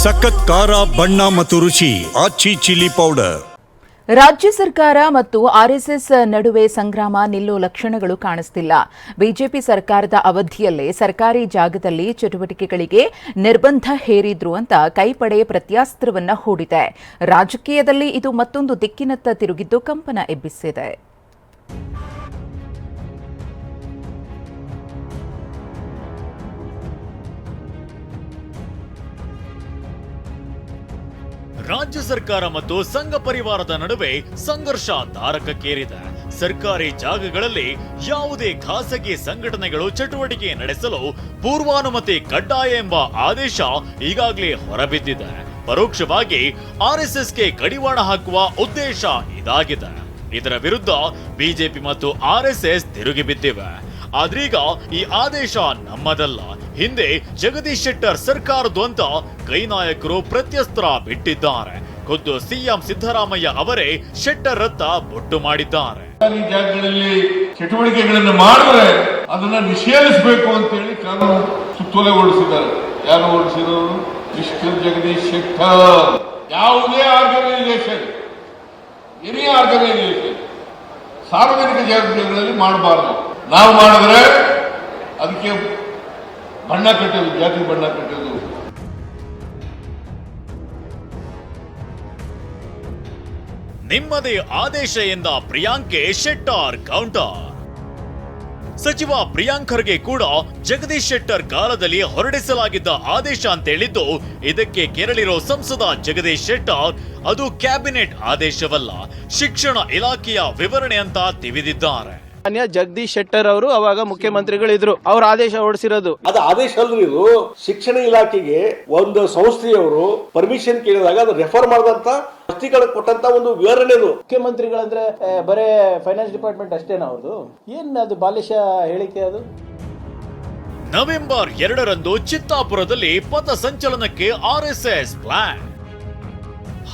ಸಖತ್ ಖಾರ ಬಣ್ಣ ಮತ್ತು ರುಚಿ ಆಚಿ ಚಿಲ್ಲಿ ಪೌಡರ್. ರಾಜ್ಯ ಸರ್ಕಾರ ಮತ್ತು ಆರ್ಎಸ್ಎಸ್ ನಡುವೆ ಸಂಗ್ರಾಮ ನಿಲ್ಲೋ ಲಕ್ಷಣಗಳು ಕಾಣಿಸ್ತಿಲ್ಲ. ಬಿಜೆಪಿ ಸರ್ಕಾರದ ಅವಧಿಯಲ್ಲೇ ಸರ್ಕಾರಿ ಜಾಗದಲ್ಲಿ ಚಟುವಟಿಕೆಗಳಿಗೆ ನಿರ್ಬಂಧ ಹೇರಿದ್ರು ಅಂತ ಕೈಪಡೆ ಪ್ರತ್ಯಾಸ್ತ್ರವನ್ನ ಹೂಡಿದೆ. ರಾಜಕೀಯದಲ್ಲಿ ಇದು ಮತ್ತೊಂದು ದಿಕ್ಕಿನತ್ತ ತಿರುಗಿದ್ದು ಕಂಪನ ಎಬ್ಬಿಸಿದೆ. ರಾಜ್ಯ ಸರ್ಕಾರ ಮತ್ತು ಸಂಘ ಪರಿವಾರದ ನಡುವೆ ಸಂಘರ್ಷ ತಾರಕಕ್ಕೇರಿದೆ. ಸರ್ಕಾರಿ ಜಾಗಗಳಲ್ಲಿ ಯಾವುದೇ ಖಾಸಗಿ ಸಂಘಟನೆಗಳು ಚಟುವಟಿಕೆ ನಡೆಸಲು ಪೂರ್ವಾನುಮತಿ ಕಡ್ಡಾಯ ಎಂಬ ಆದೇಶ ಈಗಾಗಲೇ ಹೊರಬಿದ್ದಿದೆ. ಪರೋಕ್ಷವಾಗಿ ಆರ್ಎಸ್ಎಸ್ಗೆ ಕಡಿವಾಣ ಹಾಕುವ ಉದ್ದೇಶ ಇದಾಗಿದೆ. ಇದರ ವಿರುದ್ಧ ಬಿಜೆಪಿ ಮತ್ತು ಆರ್ಎಸ್ಎಸ್ ತಿರುಗಿ ಬಿದ್ದಿವೆ. ಆದ್ರೀಗ ಈ ಆದೇಶ ನಮ್ಮದಲ್ಲ, ಹಿಂದೆ ಜಗದೀಶ್ ಶೆಟ್ಟರ್ ಸರ್ಕಾರದ್ದು ಅಂತ ಕೈ ನಾಯಕರು ಪ್ರತ್ಯಸ್ತ್ರ ಬಿಟ್ಟಿದ್ದಾರೆ. ಖುದ್ದು ಸಿಎಂ ಸಿದ್ದರಾಮಯ್ಯ ಅವರೇ ಶೆಟ್ಟರ್ ರತ್ತ ಬೊಟ್ಟು ಮಾಡಿದ್ದಾರೆ. ಜಾಗಗಳಲ್ಲಿ ಚಟುವಟಿಕೆಗಳನ್ನು ಮಾಡಿದ್ರೆ ಅದನ್ನ ನಿಷೇಧಿಸಬೇಕು ಅಂತ ಹೇಳಿ ಕಾನೂನು ಸುತ್ತೋಲೆಗೊಳಿಸಿದ್ದಾರೆ. ಯಾರು ಹೊರಡಿಸಿದವರು? ಮಿಸ್ಟರ್ ಜಗದೀಶ್ ಶೆಟ್ಟರ್. ಯಾವುದೇ ಆರ್ಗನೈಸೇಷನ್, ಎನಿ ಆರ್ಗನೈಸೇಷನ್ ಸಾರ್ವಜನಿಕ ಜಾಗಗಳಲ್ಲಿ ಮಾಡಬಾರದು. ನಾವು ಮಾಡಿದ್ರೆ ಅದಕ್ಕೆ ಬಣ್ಣ ಕಟ್ಟೋದು, ಜಾತಿ ಬಣ್ಣ ಕಟ್ಟೋದು. ನಿಮ್ಮದೇ ಆದೇಶ ಎಂದ ಪ್ರಿಯಾಂಕ್ಗೆ ಶೆಟ್ಟರ್ ಕೌಂಟರ್. ಸಚಿವ ಪ್ರಿಯಾಂಕ್ ಖರ್ಗೆ ಕೂಡ ಜಗದೀಶ್ ಶೆಟ್ಟರ್ ಕಾಲದಲ್ಲಿ ಹೊರಡಿಸಲಾಗಿದ್ದ ಆದೇಶ ಅಂತೇಳಿದ್ದು, ಇದಕ್ಕೆ ಕೆರಳಿರೋ ಸಂಸದ ಜಗದೀಶ್ ಶೆಟ್ಟರ್ ಅದು ಕ್ಯಾಬಿನೆಟ್ ಆದೇಶವಲ್ಲ, ಶಿಕ್ಷಣ ಇಲಾಖೆಯ ವಿವರಣೆ ಅಂತ ತಿವಿದಿದ್ದಾರೆ. ಜಗದೀಶ್ ಶೆಟ್ಟರ್ ಅವರು ಅವಾಗ ಮುಖ್ಯಮಂತ್ರಿಗಳಿದ್ರು, ಅವ್ರ ಆದೇಶ ಹೊರಡಿಸಿರೋದು. ಅದು ಆದೇಶ ಅಲ್ರಿ, ಇದು ಶಿಕ್ಷಣ ಇಲಾಖೆಗೆ ಒಂದು ಸಂಸ್ಥೆಯವರು ಪರ್ಮಿಷನ್ ಕೇಳಿದಾಗ ಅದು ರೆಫರ್ ಮಾಡಿದಂತ ಅರ್ಜಿಗಳಿಗೆ ಕೊಟ್ಟಂತ ಒಂದು ವಿವರಣೆ. ಮುಖ್ಯಮಂತ್ರಿಗಳಂದ್ರೆ ಬರೇ ಫೈನಾನ್ಸ್ ಡಿಪಾರ್ಟ್ಮೆಂಟ್ ಅಷ್ಟೇನಾ ಅವ್ರದ್ದು? ಏನ್ ಅದು ಬಾಲಿಶ ಹೇಳಿಕೆ ಅದು? ನವೆಂಬರ್ 2ರಂದು ಚಿತ್ತಾಪುರದಲ್ಲಿ ಪಥ ಸಂಚಲನಕ್ಕೆ ಆರ್ಎಸ್ಎಸ್ ಪ್ಲಾನ್.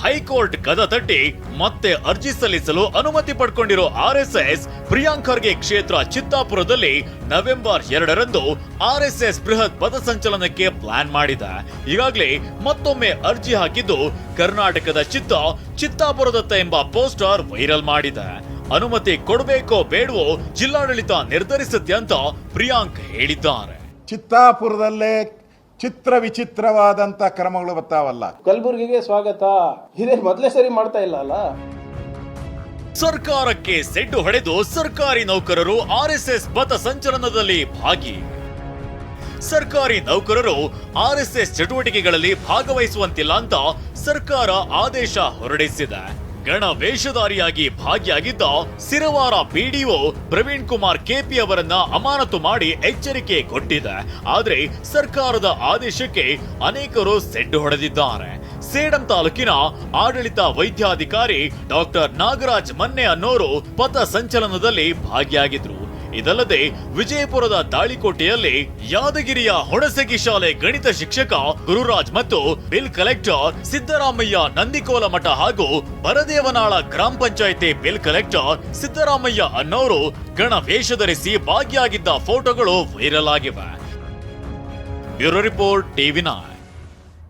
ಹೈಕೋರ್ಟ್ ಕದ ತಟ್ಟಿ ಮತ್ತೆ ಅರ್ಜಿ ಸಲ್ಲಿಸಲು ಅನುಮತಿ ಪಡ್ಕೊಂಡಿರೋ ಆರ್ಎಸ್ಎಸ್ ಪ್ರಿಯಾಂಕ್ ಖರ್ಗೆ ಕ್ಷೇತ್ರ ಚಿತ್ತಾಪುರದಲ್ಲಿ ನವೆಂಬರ್ 2ರಂದು ಆರ್ಎಸ್ಎಸ್ ಬೃಹತ್ ಪಥಸಂಚಲನಕ್ಕೆ ಪ್ಲಾನ್ ಮಾಡಿದೆ. ಈಗಾಗಲೇ ಮತ್ತೊಮ್ಮೆ ಅರ್ಜಿ ಹಾಕಿದ್ದು ಕರ್ನಾಟಕದ ಚಿತ್ತಾಪುರದತ್ತ ಎಂಬ ಪೋಸ್ಟರ್ ವೈರಲ್ ಮಾಡಿದೆ. ಅನುಮತಿ ಕೊಡಬೇಕೋ ಬೇಡವೋ ಜಿಲ್ಲಾಡಳಿತ ನಿರ್ಧರಿಸುತ್ತೆ ಅಂತ ಪ್ರಿಯಾಂಕ್ ಹೇಳಿದ್ದಾರೆ. ಚಿತ್ತಾಪುರದಲ್ಲೇ ಚಿತ್ರ ವಿಚಿತ್ರವಾದಂತ ಕ್ರಮಗಳು ಬರ್ತಾವಲ್ಲ. ಕಲಬುರಗಿಗೆ ಸ್ವಾಗತ, ಇದೇನು ಮೊದಲೇ ಸರಿ ಮಾಡ್ತಾ ಇಲ್ಲ ಅಲ್ಲ. ಸರ್ಕಾರಕ್ಕೆ ಸೆಡ್ಡು ಹೊಡೆದು ಸರ್ಕಾರಿ ನೌಕರರು ಆರ್ಎಸ್ಎಸ್ ಪಥ ಸಂಚಲನದಲ್ಲಿ ಭಾಗಿ. ಸರ್ಕಾರಿ ನೌಕರರು ಆರ್ಎಸ್ಎಸ್ ಚಟುವಟಿಕೆಗಳಲ್ಲಿ ಭಾಗವಹಿಸುವಂತಿಲ್ಲ ಅಂತ ಸರ್ಕಾರ ಆದೇಶ ಹೊರಡಿಸಿದೆ. ಗಣ ವೇಷಧಾರಿಯಾಗಿ ಭಾಗಿಯಾಗಿದ್ದ ಸಿರವಾರ ಪಿಡಿಒ ಪ್ರವೀಣ್ ಕುಮಾರ್ ಕೆಪಿ ಅವರನ್ನ ಅಮಾನತು ಮಾಡಿ ಎಚ್ಚರಿಕೆ ಕೊಟ್ಟಿದೆ. ಆದ್ರೆ ಸರ್ಕಾರದ ಆದೇಶಕ್ಕೆ ಅನೇಕರು ಸೆಡ್ಡು ಹೊಡೆದಿದ್ದಾರೆ. ಸೇಡಂ ತಾಲೂಕಿನ ಆಡಳಿತ ವೈದ್ಯಾಧಿಕಾರಿ ಡಾಕ್ಟರ್ ನಾಗರಾಜ್ ಮನ್ನೆ ಅನ್ನೋರು ಪಥ ಸಂಚಲನದಲ್ಲಿ ಭಾಗಿಯಾಗಿದ್ರು. ಇದಲ್ಲದೆ ವಿಜಯಪುರದ ತಾಳಿಕೋಟೆಯಲ್ಲಿ ಯಾದಗಿರಿಯ ಹುಣಸಗಿ ಶಾಲೆ ಗಣಿತ ಶಿಕ್ಷಕ ಗುರುರಾಜ್ ಮತ್ತು ಬಿಲ್ ಕಲೆಕ್ಟರ್ ಸಿದ್ದರಾಮಯ್ಯ ನಂದಿಕೋಲ ಮಠ ಹಾಗೂ ಬರದೇವನಾಳ ಗ್ರಾಮ ಪಂಚಾಯಿತಿ ಬಿಲ್ ಕಲೆಕ್ಟರ್ ಸಿದ್ದರಾಮಯ್ಯ ಅನ್ನೋರು ಗಣ ವೇಷ ಧರಿಸಿ ಭಾಗಿಯಾಗಿದ್ದ ಫೋಟೋಗಳು ವೈರಲ್ ಆಗಿವೆ. Bureau report, TV9.